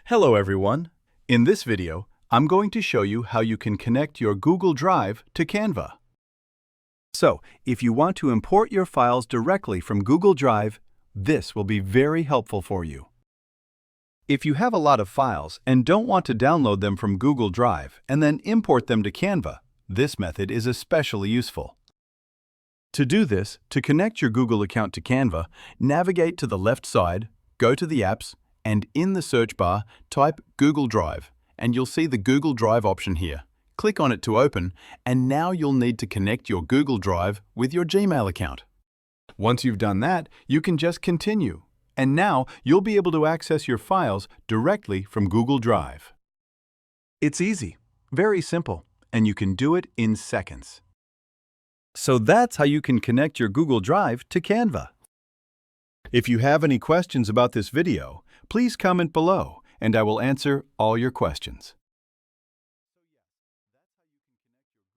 Hello everyone. In this video, I'm going to show you how you can connect your Google Drive to Canva. So, if you want to import your files directly from Google Drive, this will be very helpful for you. If you have a lot of files and don't want to download them from Google Drive and then import them to Canva, this method is especially useful. To do this, to connect your Google account to Canva, navigate to the left side, go to the apps, and in the search bar, type Google Drive, and you'll see the Google Drive option here. Click on it to open, and now you'll need to connect your Google Drive with your Gmail account. Once you've done that, you can just continue, and now you'll be able to access your files directly from Google Drive. It's easy, very simple, and you can do it in seconds. So that's how you can connect your Google Drive to Canva. If you have any questions about this video, please comment below, and I will answer all your questions.